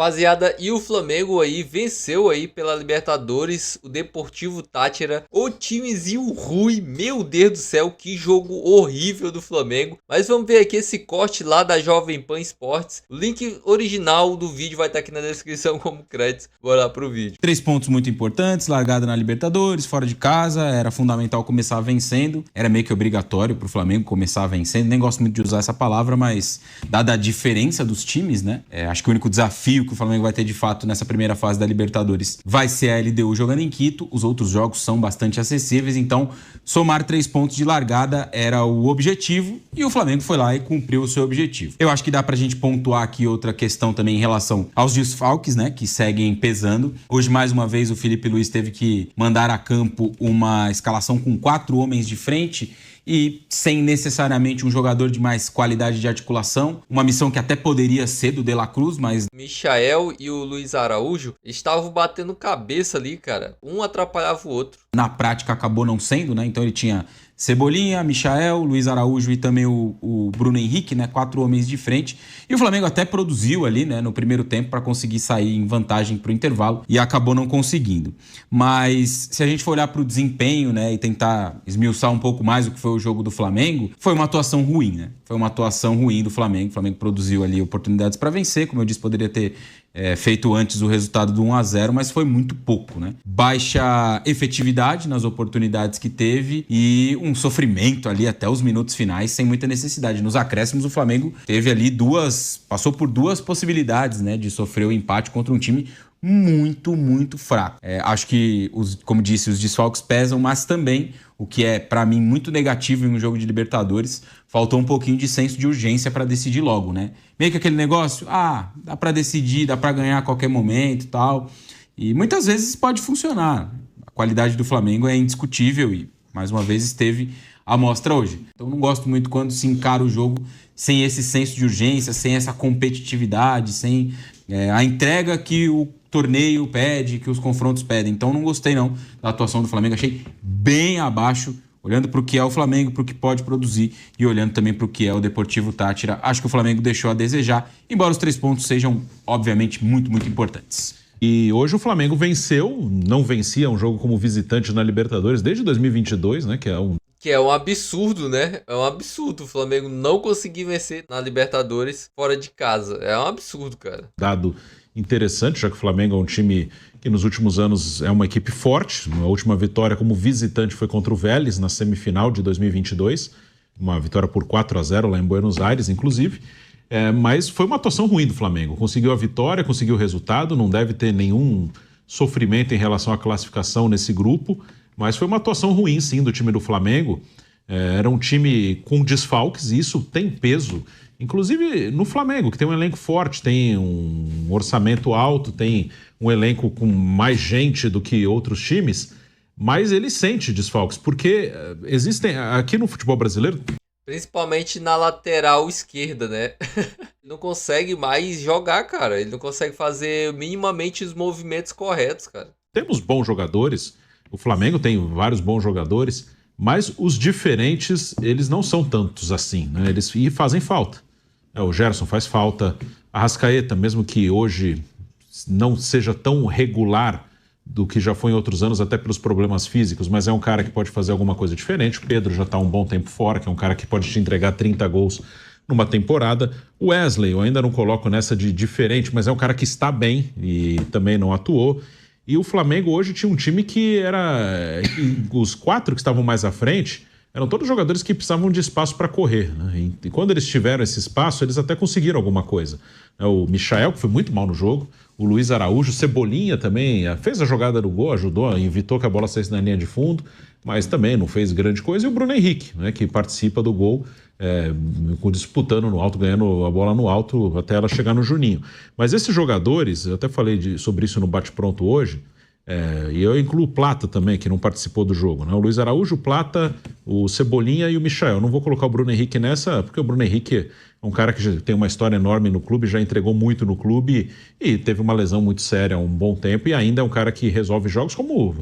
Rapaziada, e o Flamengo aí venceu aí pela Libertadores o Deportivo Táchira, o timezinho ruim, meu Deus do céu, que jogo horrível do Flamengo. Mas vamos ver aqui esse corte lá da Jovem Pan Esportes. O link original do vídeo vai estar aqui na descrição como créditos. Bora lá pro vídeo. 3 pontos muito importantes, largada na Libertadores, fora de casa, era fundamental começar vencendo, era meio que obrigatório pro Flamengo começar vencendo, nem gosto muito de usar essa palavra, mas dada a diferença dos times, né, acho que o único desafio que o Flamengo vai ter de fato nessa primeira fase da Libertadores vai ser a LDU jogando em Quito, os outros jogos são bastante acessíveis, então somar 3 pontos de largada era o objetivo e o Flamengo foi lá e cumpriu o seu objetivo. Eu acho que dá pra gente pontuar aqui outra questão também em relação aos desfalques, né, que seguem pesando. Hoje, mais uma vez, o Felipe Luiz teve que mandar a campo uma escalação com 4 homens de frente e sem necessariamente um jogador de mais qualidade de articulação. Uma missão que até poderia ser do De La Cruz, mas Michael e o Luiz Araújo estavam batendo cabeça ali, cara. Um atrapalhava o outro. na prática acabou não sendo, né? Então ele tinha Cebolinha, Michael, Luiz Araújo e também o Bruno Henrique, né? 4 homens de frente. E o Flamengo até produziu ali, né? No primeiro tempo para conseguir sair em vantagem para o intervalo e acabou não conseguindo. Mas se a gente for olhar para o desempenho, né? E tentar esmiuçar um pouco mais o que foi o jogo do Flamengo, foi uma atuação ruim, né? Foi uma atuação ruim do Flamengo. O Flamengo produziu ali oportunidades para vencer, como eu disse, poderia ter feito antes o resultado do 1-0, mas foi muito pouco, né? Baixa efetividade nas oportunidades que teve e um sofrimento ali até os minutos finais sem muita necessidade. Nos acréscimos o Flamengo teve ali passou por 2 possibilidades, né, de sofrer o empate contra um time muito fraco. Acho que, como disse, os desfalques pesam, mas também, o que é para mim muito negativo em um jogo de Libertadores, faltou um pouquinho de senso de urgência para decidir logo, né? Meio que aquele negócio, dá para decidir, dá para ganhar a qualquer momento e tal. E muitas vezes pode funcionar. A qualidade do Flamengo é indiscutível e, mais uma vez, esteve à mostra hoje. Então não gosto muito quando se encara o jogo sem esse senso de urgência, sem essa competitividade, sem a entrega que o torneio pede, que os confrontos pedem. Então não gostei não da atuação do Flamengo, achei bem abaixo, olhando para o que é o Flamengo, para o que pode produzir e olhando também para o que é o Deportivo Táchira. Acho que o Flamengo deixou a desejar, embora os 3 pontos sejam, obviamente, muito importantes. E hoje o Flamengo venceu, não vencia um jogo como visitante na Libertadores desde 2022, né, que é um absurdo, né? É um absurdo o Flamengo não conseguir vencer na Libertadores fora de casa. É um absurdo, cara. Dado interessante, já que o Flamengo é um time que nos últimos anos é uma equipe forte. A última vitória como visitante foi contra o Vélez na semifinal de 2022. Uma vitória por 4-0 lá em Buenos Aires, inclusive. Mas foi uma atuação ruim do Flamengo. Conseguiu a vitória, conseguiu o resultado, não deve ter nenhum sofrimento em relação à classificação nesse grupo, mas foi uma atuação ruim, sim, do time do Flamengo. Era um time com desfalques e isso tem peso, inclusive no Flamengo, que tem um elenco forte, tem um orçamento alto, tem um elenco com mais gente do que outros times, mas ele sente desfalques, porque existem, aqui no futebol brasileiro... Principalmente na lateral esquerda, né? Ele não consegue mais jogar, cara. Ele não consegue fazer minimamente os movimentos corretos, cara. Temos bons jogadores, o Flamengo tem vários bons jogadores, mas os diferentes, eles não são tantos assim, né? Eles fazem falta. O Gerson faz falta, a Arrascaeta, mesmo que hoje não seja tão regular do que já foi em outros anos, até pelos problemas físicos, mas é um cara que pode fazer alguma coisa diferente. O Pedro já está um bom tempo fora, que é um cara que pode te entregar 30 gols numa temporada. O Wesley, eu ainda não coloco nessa de diferente, mas é um cara que está bem e também não atuou. E o Flamengo hoje tinha um time que era... Os 4 que estavam mais à frente eram todos jogadores que precisavam de espaço para correr, né? E quando eles tiveram esse espaço, eles até conseguiram alguma coisa. O Michael, que foi muito mal no jogo, o Luiz Araújo, Cebolinha também fez a jogada do gol, ajudou, evitou que a bola saísse na linha de fundo, mas também não fez grande coisa. E o Bruno Henrique, né, que participa do gol, disputando no alto, ganhando a bola no alto até ela chegar no Juninho. Mas esses jogadores, eu até falei sobre isso no Bate-Pronto hoje, e eu incluo o Plata também, que não participou do jogo, né? O Luiz Araújo, o Plata, o Cebolinha e o Michael. Não vou colocar o Bruno Henrique nessa, porque o Bruno Henrique é um cara que já tem uma história enorme no clube, já entregou muito no clube e teve uma lesão muito séria há um bom tempo e ainda é um cara que resolve jogos, como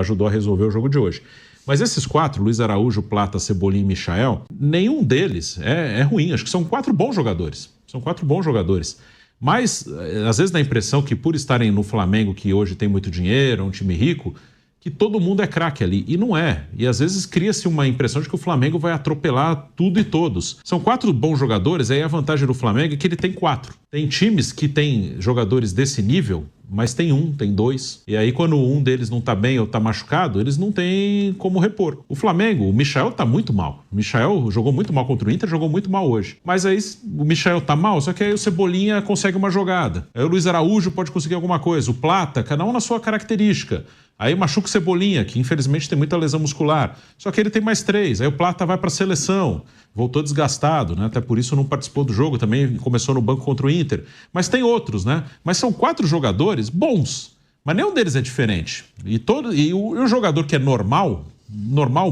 ajudou a resolver o jogo de hoje. Mas esses 4, Luiz Araújo, Plata, Cebolinha e Michael, nenhum deles é ruim. Acho que são 4 bons jogadores. São 4 bons jogadores. Mas, às vezes dá a impressão que por estarem no Flamengo, que hoje tem muito dinheiro, é um time rico, que todo mundo é craque ali. E não é. E às vezes cria-se uma impressão de que o Flamengo vai atropelar tudo e todos. São 4 bons jogadores, aí a vantagem do Flamengo é que ele tem 4. Tem times que têm jogadores desse nível, mas tem 1, tem 2. E aí quando um deles não tá bem ou tá machucado, eles não têm como repor. O Flamengo, o Michael tá muito mal. O Michael jogou muito mal contra o Inter, jogou muito mal hoje. Mas aí o Michael tá mal, só que aí o Cebolinha consegue uma jogada. Aí o Luiz Araújo pode conseguir alguma coisa. O Plata, cada um na sua característica. Aí machuca o Cebolinha, que infelizmente tem muita lesão muscular. Só que ele tem mais 3. Aí o Plata vai para a seleção. Voltou desgastado, né? Até por isso não participou do jogo. Também começou no banco contra o Inter. Mas tem outros, né? Mas são 4 jogadores bons. Mas nenhum deles é diferente. E o jogador que é normal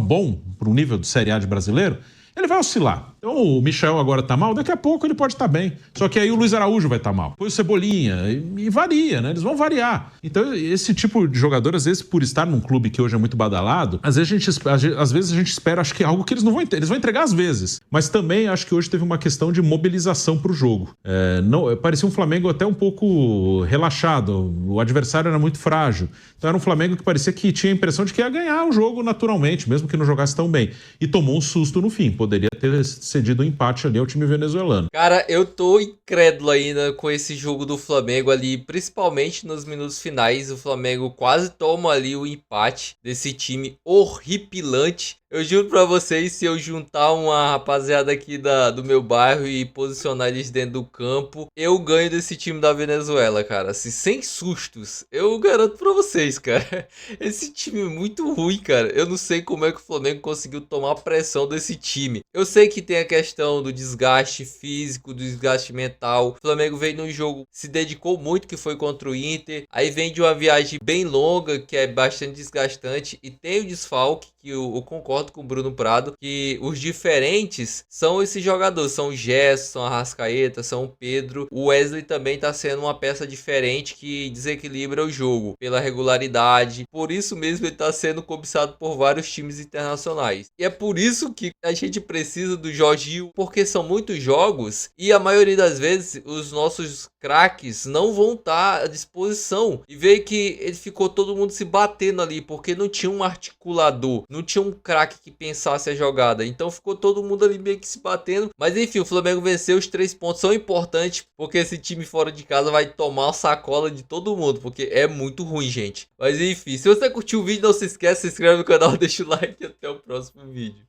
bom, para o nível do Série A de brasileiro, ele vai oscilar. Então o Michael agora tá mal, daqui a pouco ele pode estar bem. Só que aí o Luiz Araújo vai estar mal. Depois o Cebolinha, e varia, né? Eles vão variar. Então esse tipo de jogador, às vezes por estar num clube que hoje é muito badalado, às vezes a gente espera, acho que algo que eles não vão eles vão entregar às vezes. Mas também acho que hoje teve uma questão de mobilização pro jogo. Parecia um Flamengo até um pouco relaxado. O adversário era muito frágil. Então era um Flamengo que parecia que tinha a impressão de que ia ganhar o jogo naturalmente, mesmo que não jogasse tão bem. E tomou um susto no fim. Poderia ter cedido um empate ali ao time venezuelano. Cara, eu tô incrédulo ainda com esse jogo do Flamengo ali, principalmente nos minutos finais. O Flamengo quase toma ali o empate desse time horripilante. Eu juro pra vocês, se eu juntar uma rapaziada aqui do meu bairro e posicionar eles dentro do campo, eu ganho desse time da Venezuela, cara. Assim, sem sustos. Eu garanto pra vocês, cara. Esse time é muito ruim, cara. Eu não sei como é que o Flamengo conseguiu tomar pressão desse time. Eu sei que tem a questão do desgaste físico, do desgaste mental. O Flamengo veio num jogo, se dedicou muito, que foi contra o Inter. Aí vem de uma viagem bem longa, que é bastante desgastante. E tem o desfalque, que eu concordo com o Bruno Prado, que os diferentes são esses jogadores, são o Gerson, são a Arrascaeta, são o Pedro. O Wesley também tá sendo uma peça diferente que desequilibra o jogo pela regularidade. Por isso mesmo ele tá sendo cobiçado por vários times internacionais. E é por isso que a gente precisa do Jorginho, porque são muitos jogos e a maioria das vezes os nossos craques não vão estar à disposição. E veio que ele ficou todo mundo se batendo ali, porque não tinha um articulador, não tinha um craque que pensasse a jogada. Então ficou todo mundo ali meio que se batendo. Mas enfim, o Flamengo venceu. Os 3 pontos são importantes, porque esse time fora de casa vai tomar a sacola de todo mundo, porque é muito ruim, gente. Mas enfim, se você curtiu o vídeo, não se esquece, se inscreve no canal, deixa o like e até o próximo vídeo.